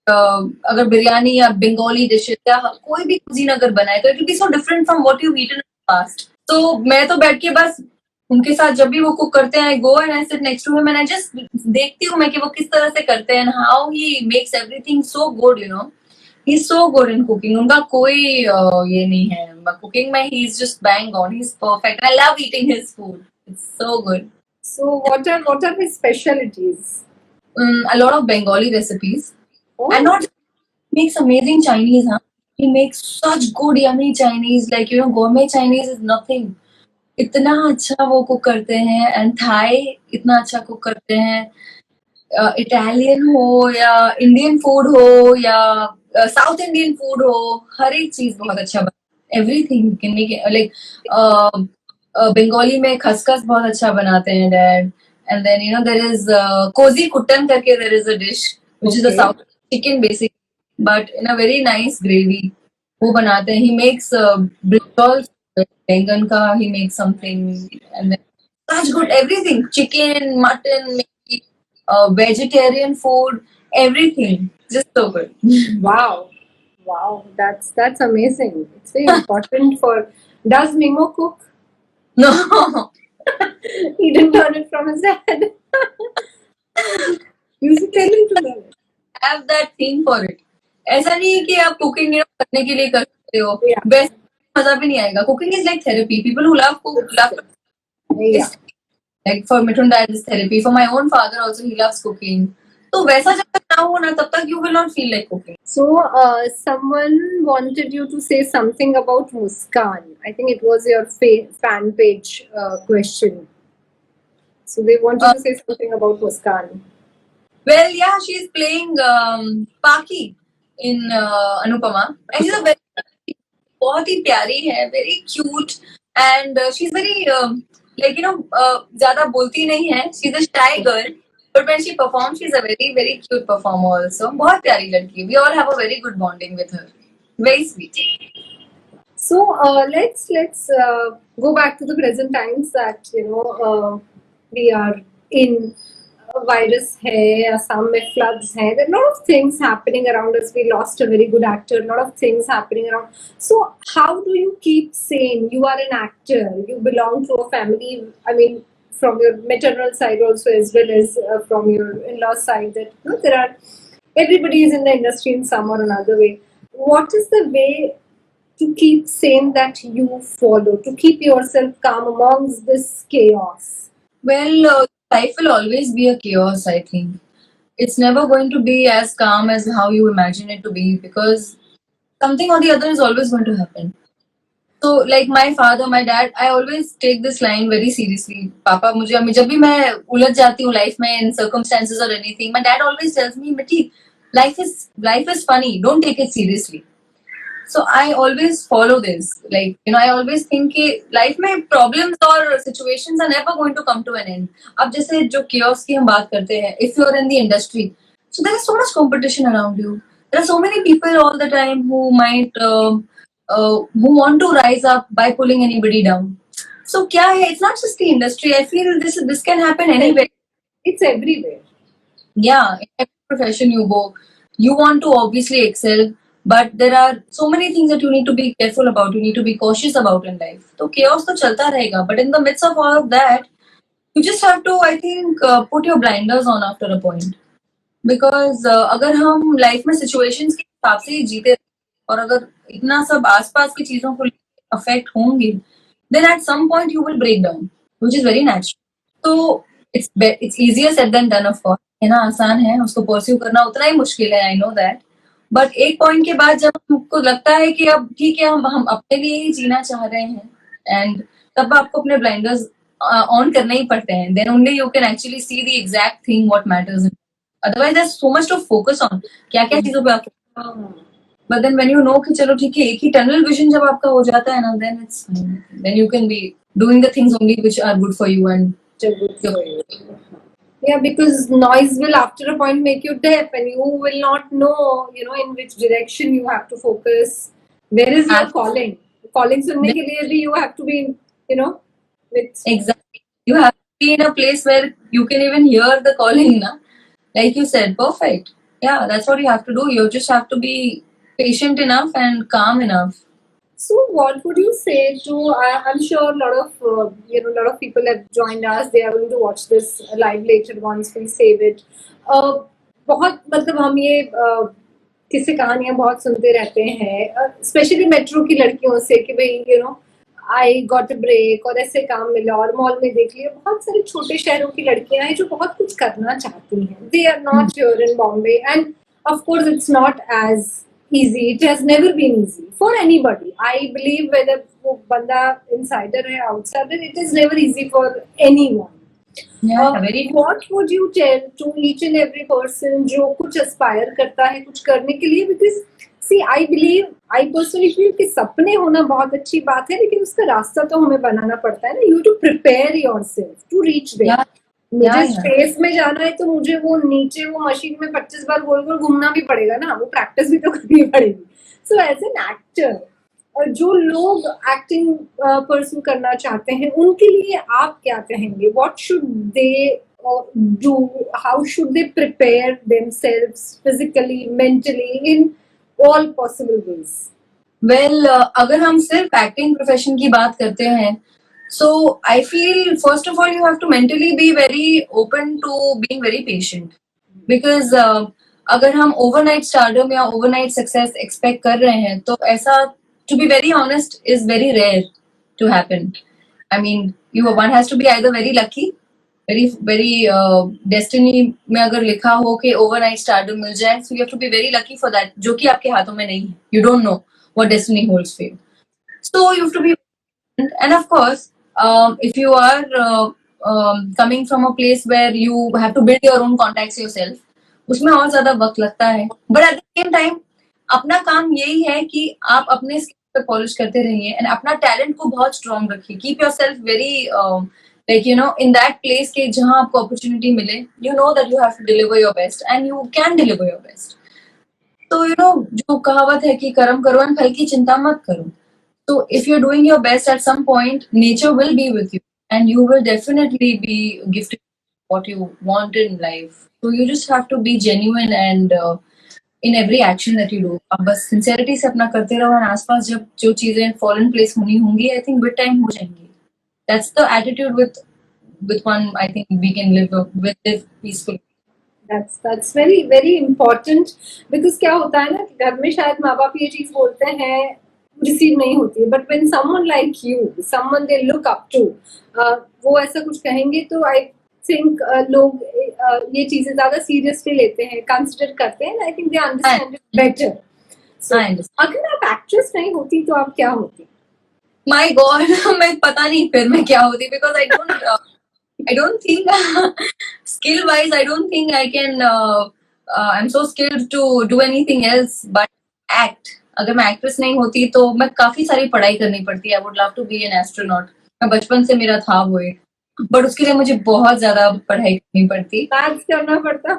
अगर बिरयानी या बंगाली डिशेस या कोई भी कुजीन अगर बनाए तो it will be so different from what you eaten in the past. तो मैं तो बैठ के बस उनके साथ जब भी वो कुक करते हैं, I go and I sit next to him and I just देखती हूँ मैं कि वो किस तरह से करते हैं, how he makes everything so good. He is so good in cooking. उनका कोई ये नहीं है कुकिंग में. He is just bang on. He is perfect. I love eating his food. It's so good. So what are his specialties? A lot of Bengali recipes. Oh. And not makes amazing Chinese, huh? He makes such good yummy Chinese. Like gourmet Chinese is nothing. इतना अच्छा वो cook करते हैं. And Thai इतना अच्छा cook करते हैं. Italian हो या इंडियन फूड हो या साउथ इंडियन फूड हो, हर एक चीज बहुत अच्छा बना. Everything can make. Like Bengali में खसखस बहुत अच्छा बनाते हैं dad. And then there is kozhi kuttan करके there is a dish which is a south chicken basic but in a very nice gravy. वो बनाते हैं. ही मेक्स ब्रिंजॉल बैंगन का. He makes something and such good everything. Chicken, mutton, maybe, vegetarian food, everything. Just so good. Wow, that's amazing. It's very important for. Does Mimo cook? No. He didn't learn it from his dad. You should tell him to learn it. Have that thing for it. ऐसा नहीं है कि आप cooking करने के लिए कर सकते हो. Yeah. Best मजा भी नहीं आएगा. Cooking is like therapy. People who love cook love. Yeah. Like for Mithun Dad is therapy. For my own father also, he loves cooking. तो वैसा जब तक ना हो ना तब तक you will not feel like cooking. So someone wanted you to say something about Muskan. I think it was your fan page question. So they want you to say something about Muskan. Well, yeah, she's playing Paki in Anupama. And she's a very बहुत ही प्यारी है, very cute, and she's very like ज़्यादा बोलती नहीं है. She's a shy girl, but when she performs, she's a very very cute performer also. बहुत प्यारी लड़की. We all have a very good bonding with her. Very sweet. So let's go back to the present times that we are in. Virus hai, Assam mein floods hai. There are a lot of things happening around us. We lost a very good actor. A lot of things happening around. So how do you keep sane? You are an actor. You belong to a family. I mean, from your maternal side also, as well as from your in-laws side, that there are, everybody is in the industry in some or another way. What is the way to keep sane that you follow, to keep yourself calm amongst this chaos? Well, life will always be a chaos, I think. It's never going to be as calm as how you imagine it to be, because something or the other is always going to happen. So, like my father, my dad, I always take this line very seriously. Papa, मुझे जब भी मैं उलझ जाती हूँ life में in circumstances or anything, my dad always tells me, "Mati, life is funny. Don't take it seriously." So I always follow this. Like, I always think कि life में problems or situations are never going to come to an end. अब जैसे जो chaos की हम बात करते हैं, if you are in the industry, so there is so much competition around you. There are so many people all the time who might who want to rise up by pulling anybody down. So क्या है? It's not just the industry. I feel this can happen anywhere. It's everywhere. Yeah, in every profession you go, you want to obviously excel, but there are so many things that you need to be careful about, you need to be cautious about in life. So chaos तो चलता रहेगा, but in the midst of all of that, you just have to, I think, put your blinders on after a point. Because अगर हम life में situations के हिसाब से ही जीते और अगर इतना सब आसपास की चीजों को अफेक्ट होंगे, then at some point you will break down, which is very natural. तो it's easier said than done, of course. है ना, आसान है, उसको परस्यू करना उतना ही मुश्किल है, आई नो दैट. बट एक पॉइंट के बाद जब हमको लगता है कि अब ठीक है, हम अपने लिए ही जीना चाह रहे हैं, एंड तब आपको अपने ब्लाइंडर्स ऑन करने ही पड़ते हैं. Then only you can actually see the exact thing what matters. Otherwise there is so much to focus on, क्या क्या चीजों पे आप. But then when you know कि चलो ठीक है, एक ही टनल विजन जब आपका हो जाता है ना, then it's then you can be doing the things only which are good for you and Good for you. Yeah, because noise will after a point make you deaf, and you will not know, in which direction you have to focus. Where is your calling? Calling सुनने के लिए भी you have to be, with. Exactly. You have to be in a place where you can even hear the calling, na? Like you said, perfect. Yeah, that's what you have to do. You just have to be patient enough and calm enough. So, what would you say to? I'm sure a lot of people have joined us. They are going to watch this live later once we save it. बहुत मतलब हम ये किस्से कहानियां बहुत सुनते रहते हैं, स्पेशली मेट्रो की लड़कियों से कि भाई आई गॉट अ ब्रेक और ऐसे काम मिला और मॉल में देख लिया. बहुत सारे छोटे शहरों की लड़कियां हैं जो बहुत कुछ करना चाहती हैं. They are not here in Bombay, and of course it's not as easy. It has never been easy for anybody. I believe whether वो बंदा insider है outsider, it is never easy for anyone. Yeah, very. What would you tell to each and every person जो कुछ aspire करता है कुछ करने के लिए? Because see, I personally feel कि सपने होना बहुत अच्छी बात है, लेकिन उसका रास्ता तो हमें बनाना पड़ता है ना. You have to prepare yourself to reach there. Yeah. मुझे स्पेस में जाना है तो मुझे वो नीचे वो मशीन में 25 बार गोल गोल घूमना भी पड़ेगा ना, वो प्रैक्टिस भी तो करनी पड़ेगी. सो एज एन एक्टर, और जो लोग एक्टिंग परस्यू करना चाहते हैं उनके लिए आप क्या कहेंगे? What should they do? How should they prepare themselves physically, mentally, in all possible ways? Well, अगर हम सिर्फ एक्टिंग प्रोफेशन की बात करते हैं, so I feel first of all you have to mentally be very open to being very patient, because अगर हम overnight stardom या overnight success expect कर रहे हैं तो ऐसा, to be very honest, is very rare to happen. I mean, one has to be either very lucky, very destiny में अगर लिखा हो कि overnight stardom मिल जाए, so you have to be very lucky for that, जो कि आपके हाथों में नहीं है. You don't know what destiny holds for you, so you have to be. And of course, if you are coming from a place where you have to build your own contacts yourself, उसमें और ज्यादा वक्त लगता है. But at the same time, अपना काम यही है कि आप अपने स्किल पे पॉलिश करते रहिए एंड अपना टैलेंट को बहुत स्ट्रॉन्ग रखिए. Keep yourself very like in that place के जहाँ आपको अपॉर्चुनिटी मिले, you know that you have to deliver your best and you can deliver your best. तो जो कहावत है कि कर्म करो एंड फल की चिंता मत करो. So if you're doing your best, at some point nature will be with you and you will definitely be gifted what you want in life. So you just have to be genuine and in every action that you do. अब बस sincerity से अपना करते रहो और आसपास जब जो चीजें fall in place होनी होंगी, I think with time हो जाएंगी. That's the attitude with with one, I think we can live peacefully. That's very very important, because क्या होता है ना कि घर में शायद माँ बाप ये चीज बोलते हैं रिसीव नहीं होती है, but when someone like you, someone they look up to, वो ऐसा कुछ कहेंगे तो आई थिंक लोग ये चीजें ज्यादा सीरियसली लेते हैं, कंसिडर करते हैं, I think they understand it better. So I understand. अगर आप एक्ट्रेस नहीं होती तो आप क्या होती? My God, मैं पता नहीं फिर मैं क्या होती, because I don't think skill wise I don't think I can I'm so skilled to do anything else but act. अगर मैं एक्ट्रेस नहीं होती तो मैं काफी सारी पढ़ाई करनी पड़ती. I would love to be an astronaut. मैं बचपन से मेरा था वो एक, बट उसके लिए मुझे बहुत ज्यादा पढ़ाई करनी पड़ती. मैथ्स करना पड़ता.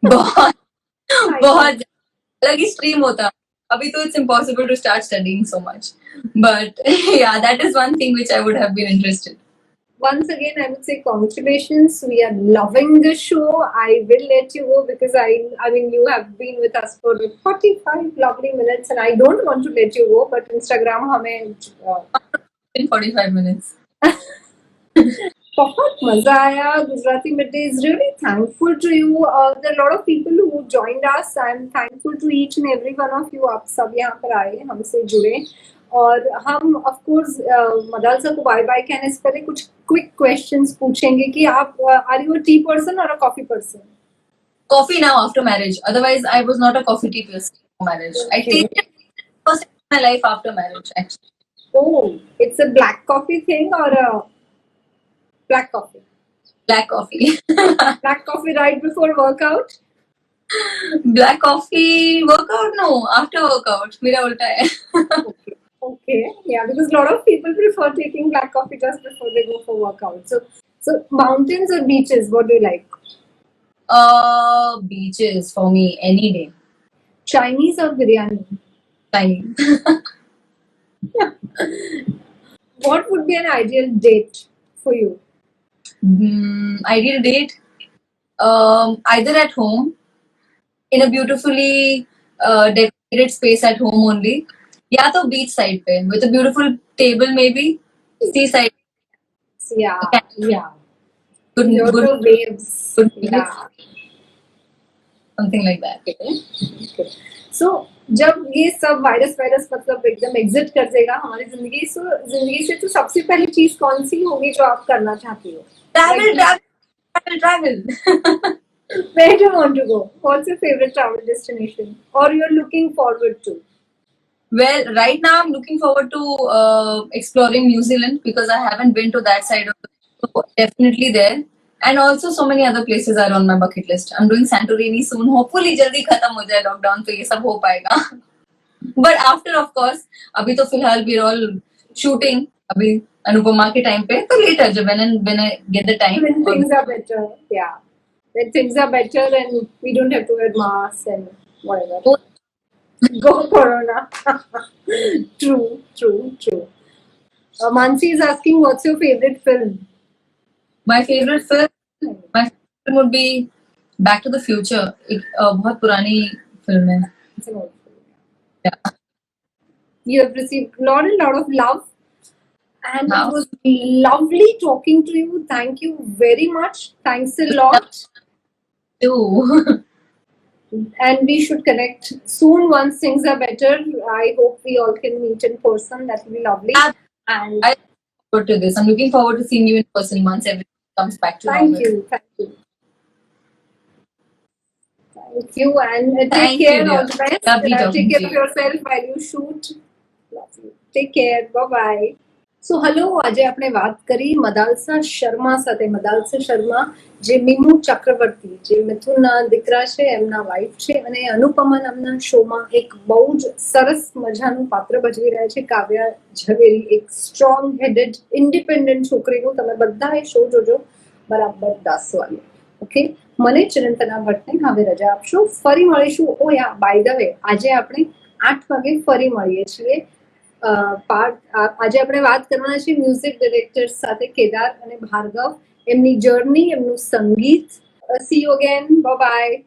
बहुत बहुत अलग ही स्ट्रीम होता. अभी तो it's impossible to start studying so much, but yeah, that is one thing which I would have been interested. Once again, I would say congratulations. We are loving the show. I will let you go because I mean, you have been with us for 45 lovely minutes, and I don't want to let you go. But Instagram हमें In 45 minutes. बहुत मजा आया. Gujarati Midday is really thankful to you. There are a lot of people who joined us. I'm thankful to each and every one of you. आप सब यहाँ पर आए, हमसे जुड़े, और हम ऑफ कोर्स मदालसा को बाय बाय कहने से पहले कुछ क्विक क्वेश्चंस पूछेंगे कि आप are you a tea person और a coffee person? Coffee now after marriage. Otherwise, I was not a coffee tea person before marriage. I Okay. tasted first in my life after marriage, actually. Oh, it's a black coffee thing or a black coffee? Black coffee. Black coffee right before workout? Black coffee workout? No, after workout. मेरा उल्टा है. Okay, yeah, because a lot of people prefer taking black coffee just before they go for workout. So mountains or beaches, what do you like? Beaches for me any day. Chinese or biryani? Chinese. What would be an ideal date for you? Ideal date? Either at home, in a beautifully decorated space at home only, या तो beach side पे with a beautiful table maybe, seaside. Yeah, yeah. Good, Your good, waves. good. Yeah. Something like that. Okay. So जब ये सब virus मतलब एकदम exit कर देगा हमारी जिंदगी से तो सबसे पहली चीज कौन सी होगी जो आप करना चाहती हो? Travel. Where do you want to go? What's your favorite travel destination or you're looking forward to? Well, right now I'm looking forward to exploring New Zealand because I haven't been to that side of the world. So definitely there. And also so many other places are on my bucket list. I'm doing Santorini soon. Hopefully jaldi khatam ho jaye lockdown तो ये सब हो पाएगा. But after of course, अभी तो फिलहाल we're all shooting. अभी अनुपमा के टाइम पे तो later जब when I get the time. When things are better, yeah. When things are better and we don't have to wear masks and whatever. Go Corona. True. Mansi is asking, what's your favorite film? My favorite film would be Back to the Future. एक बहुत पुरानी film है. It's an old film. Yeah. You have received a lot of love. And Wow. it was lovely talking to you. Thank you very much. Thanks a lot. Too. And we should connect soon once things are better. I hope we all can meet in person. That will be lovely. And I look forward to this. I'm looking forward to seeing you in person once everything comes back to thank normal. you. Thank you. And take Thank care. you, All dear. the best. Lovely talking Take care to of you. yourself while you shoot. Love you. Take care. Bye bye. So hello, આજે આપણે વાત કરી મદાલસા શર્મા સાથે. મદાલસા શર્મા જે મીનુ ચક્રવર્તી, જે મિથુનના દીકરા છે, એમના વાઇફ છે, અને અનુપમા નામના શોમાં એક બહુ જ સરસ મજાનું પાત્ર ભજવી રહ્યા છે. કાવ્યા ઝવેરી, એક સ્ટ્રોંગ હેડેડ ઇન્ડિપેન્ડન્ટ છોકરીનું. તમે બધા એ શો જોજો બરાબર 10 વાગે. ઓકે, મને ચિરંતના ભટ્ટને હવે રજા આપશો. ફરી મળીશું. ઓ યા, બાય ધ વે, આજે આપણે 8 વાગે ફરી મળીએ છીએ. આજે આપણે વાત કરવાના છે મ્યુઝિક ડિરેક્ટર સાથે, કેદાર અને ભાર્ગવ, એમની જર્ની, એમનું સંગીત. C you again. Bye bye.